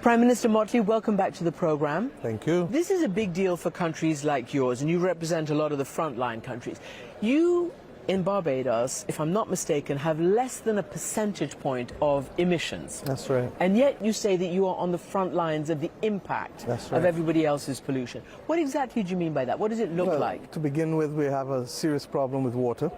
Prime Minister Mottley, welcome back to the program. Thank you. This is a big deal for countries like yours, and you represent a lot of the frontline countries. You, in Barbados, if I'm not mistaken, have less than a percentage point of emissions. That's right. And yet you say that you are on the front lines of the impact of everybody else's pollution. What exactly do you mean by that? What does it look like? To begin with, we have a serious problem with water.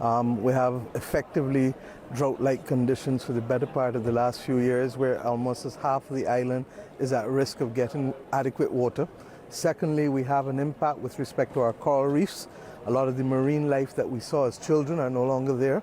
We have effectively drought-like conditions for the better part of the last few years, where almost as half of the island is at risk of getting adequate water. Secondly, we have an impact with respect to our coral reefs. A lot of the marine life that we saw as children are no longer there.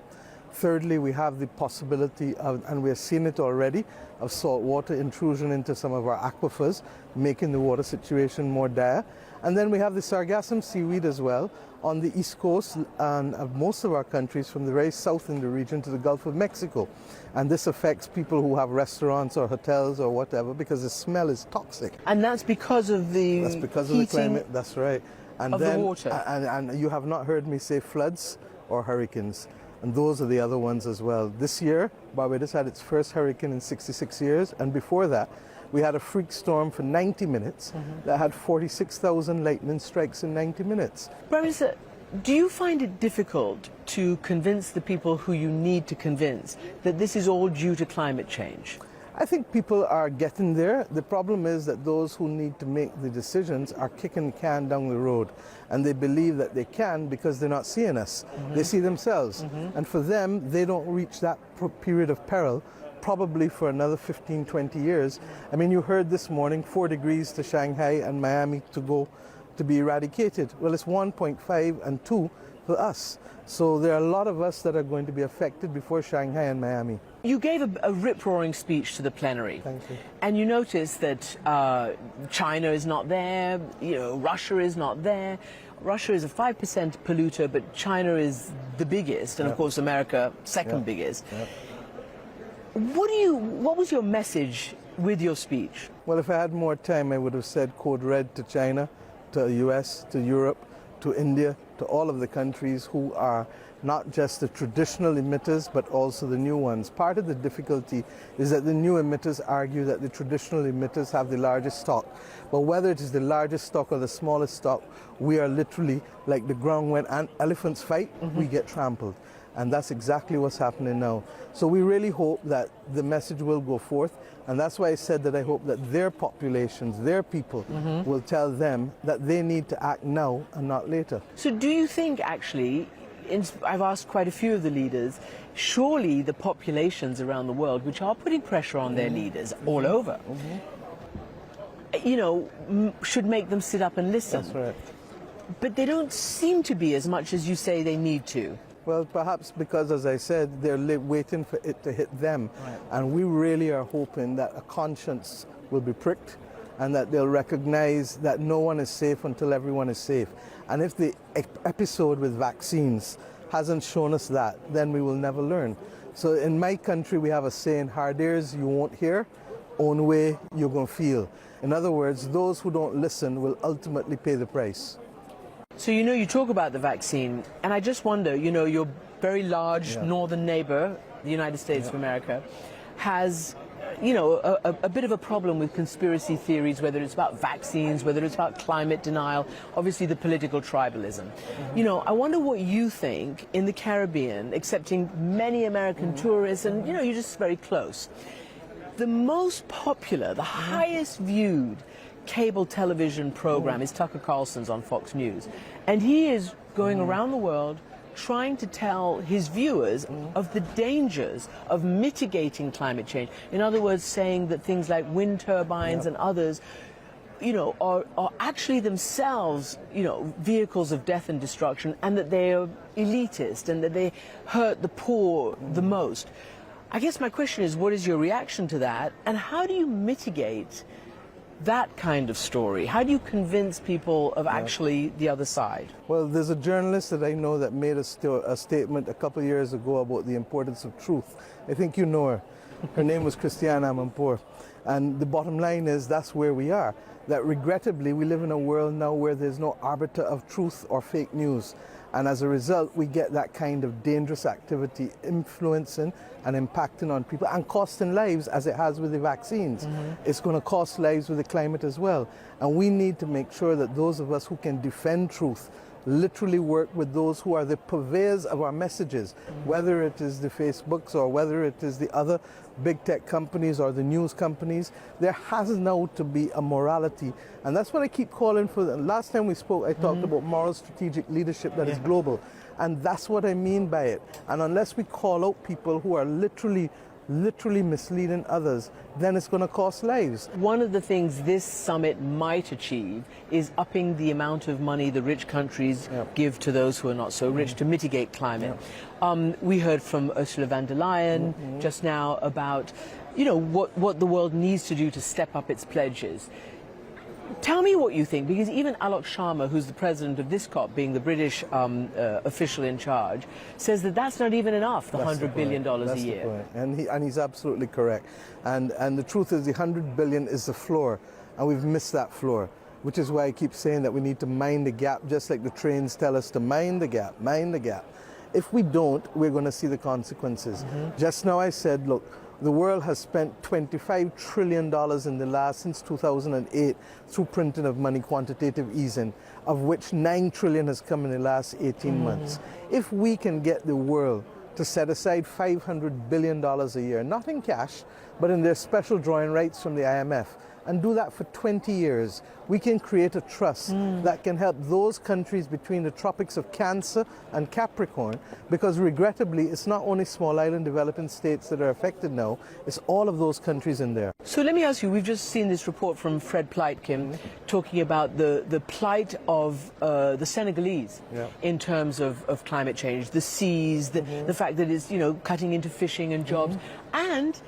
Thirdly, we have the possibility of, and we're seeing it already, of saltwater intrusion into some of our aquifers, making the water situation more dire. And then we have the sargassum seaweed as well on the east coast and of most of our countries, from the very south in the region to the Gulf of Mexico. And this affects people who have restaurants or hotels or whatever, because the smell is toxic. And that's because of the That's because of the climate, that's right. And of then, the water. And you have not heard me say floods or hurricanes. And those are the other ones as well. This year, Barbados had its first hurricane in 66 years, and before that, we had a freak storm for 90 minutes that had 46,000 lightning strikes in 90 minutes. Prime Minister, do you find it difficult to convince the people who you need to convince that this is all due to climate change? I think people are getting there. The problem is that those who need to make the decisions are kicking the can down the road, and they believe that they can because they're not seeing us. They see themselves. And for them, they don't reach that period of peril probably for another 15, 20 years. I mean, you heard this morning 4 degrees to Shanghai and Miami to go to be eradicated. Well, it's 1.5 and 2 for us. So there are a lot of us that are going to be affected before Shanghai and Miami. You gave a rip-roaring speech to the plenary. Thank you. And you noticed that China is not there, Russia is not there. Russia is a 5% polluter, but China is the biggest, and of course America second biggest. What was your message with your speech? Well, if I had more time, I would have said code red to China, to the US, to Europe, to India, to all of the countries who are not just the traditional emitters, but also the new ones. Part of the difficulty is that the new emitters argue that the traditional emitters have the largest stock. But whether it is the largest stock or the smallest stock, we are literally like the ground when elephants fight, we get trampled. And that's exactly what's happening now. So we really hope that the message will go forth. And that's why I said that I hope that their populations, their people, will tell them that they need to act now and not later. So do you think, actually, I've asked quite a few of the leaders, surely the populations around the world, which are putting pressure on their leaders all over, should make them sit up and listen? That's right. But they don't seem to be as much as you say they need to. Well, perhaps because, as I said, they're waiting for it to hit them. Right. And we really are hoping that a conscience will be pricked and that they'll recognize that no one is safe until everyone is safe. And if the episode with vaccines hasn't shown us that, then we will never learn. So in my country, we have a saying, hard ears you won't hear, own way you're going to feel. In other words, those who don't listen will ultimately pay the price. So, you talk about the vaccine, and I just wonder, your very large northern neighbor, the United States of America, has, a bit of a problem with conspiracy theories, whether it's about vaccines, whether it's about climate denial, obviously the political tribalism. I wonder what you think in the Caribbean, accepting many American tourists, and, you're just very close. The most popular, the highest viewed cable television program is Tucker Carlson's on Fox News, and he is going around the world trying to tell his viewers of the dangers of mitigating climate change. In other words, saying that things like wind turbines and others are actually themselves vehicles of death and destruction, and that they are elitist and that they hurt the poor the most. I guess my question is, what is your reaction to that, and how do you mitigate that kind of story? How do you convince people of actually the other side? Well, there's a journalist that I know that made a statement a couple of years ago about the importance of truth. I think you know her. Her name was Christiane Amanpour. And the bottom line is that's where we are. That regrettably we live in a world now where there's no arbiter of truth or fake news. And as a result, we get that kind of dangerous activity influencing and impacting on people and costing lives, as it has with the vaccines. It's going to cost lives with the climate as well. And we need to make sure that those of us who can defend truth literally work with those who are the purveyors of our messages, whether it is the Facebooks or whether it is the other big tech companies or the news companies. There has now to be a morality, and that's what I keep calling for. Last time we spoke, I talked about moral strategic leadership that is global, and that's what I mean by it. And unless we call out people who are literally misleading others, then it's going to cost lives. One of the things this summit might achieve is upping the amount of money the rich countries give to those who are not so rich to mitigate climate. We heard from Ursula von der Leyen just now about, you know, what the world needs to do to step up its pledges. Tell me what you think, because even Alok Sharma, who's the president of this COP, being the British official in charge, says that that's not even enough, the $100 billion a year. And he's absolutely correct. And the truth is, the $100 billion is the floor, and we've missed that floor, which is why I keep saying that we need to mind the gap, just like the trains tell us to mind the gap, mind the gap. If we don't, we're going to see the consequences. Just now I said, look, the world has spent $25 trillion in the last, since 2008, through printing of money, quantitative easing, of which $9 trillion has come in the last 18 months. If we can get the world to set aside $500 billion a year, not in cash, but in their special drawing rights from the IMF, and do that for 20 years, we can create a trust that can help those countries between the tropics of Cancer and Capricorn, because regrettably, it's not only small island developing states that are affected now, it's all of those countries in there. So let me ask you, we've just seen this report from Fred Pleitkin talking about the plight of the Senegalese in terms of climate change, the seas, the fact that it's, you know, cutting into fishing and jobs, and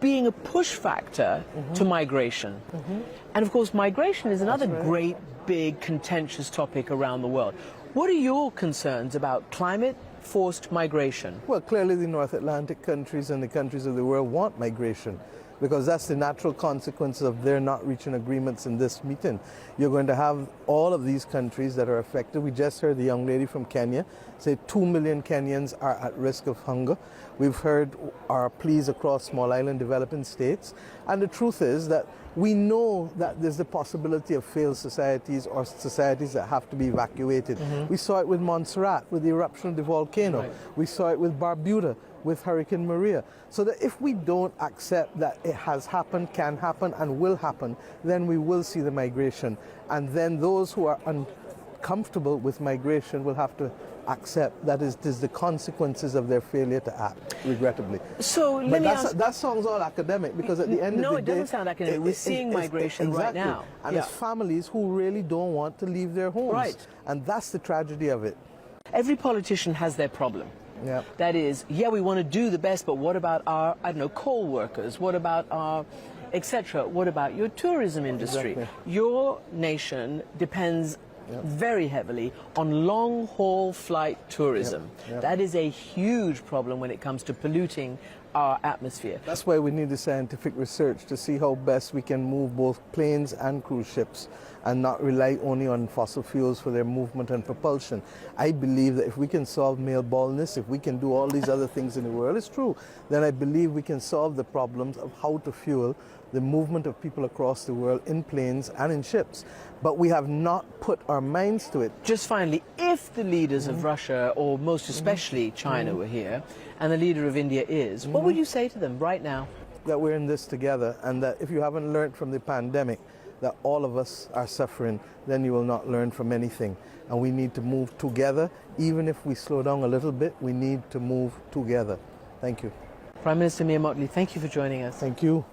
being a push factor to migration. And of course, migration is another great, big, contentious topic around the world. What are your concerns about climate-forced migration? Well, clearly the North Atlantic countries and the countries of the world want migration, because that's the natural consequence of their not reaching agreements in this meeting. You're going to have all of these countries that are affected. We just heard the young lady from Kenya say 2 million Kenyans are at risk of hunger. We've heard our pleas across small island developing states. And the truth is that we know that there's the possibility of failed societies or societies that have to be evacuated. We saw it with Montserrat, with the eruption of the volcano. We saw it with Barbados, with Hurricane Maria. So that if we don't accept that it has happened, can happen, and will happen, then we will see the migration. And then those who are uncomfortable with migration will have to accept that it is the consequences of their failure to act, regrettably. So but that sounds all academic, because at the end of the day... No, it doesn't sound academic. We're seeing migration right now. And it's families who really don't want to leave their homes. And that's the tragedy of it. Every politician has their problem. That is, we want to do the best, but what about our, I don't know, coal workers? What about our, etc.? What about your tourism industry? Your nation depends very heavily on long-haul flight tourism. That is a huge problem when it comes to polluting our atmosphere. That's why we need the scientific research to see how best we can move both planes and cruise ships and not rely only on fossil fuels for their movement and propulsion. I believe that if we can solve male baldness, if we can do all these other things in the world, it's true, then I believe we can solve the problems of how to fuel the movement of people across the world in planes and in ships. But we have not put our minds to it. Just finally, if the leaders of Russia, or most especially China, were here, and the leader of India is, what would you say to them right now? That we're in this together, and that if you haven't learned from the pandemic that all of us are suffering, then you will not learn from anything. And we need to move together. Even if we slow down a little bit, we need to move together. Thank you. Prime Minister Mia Mottley, thank you for joining us. Thank you.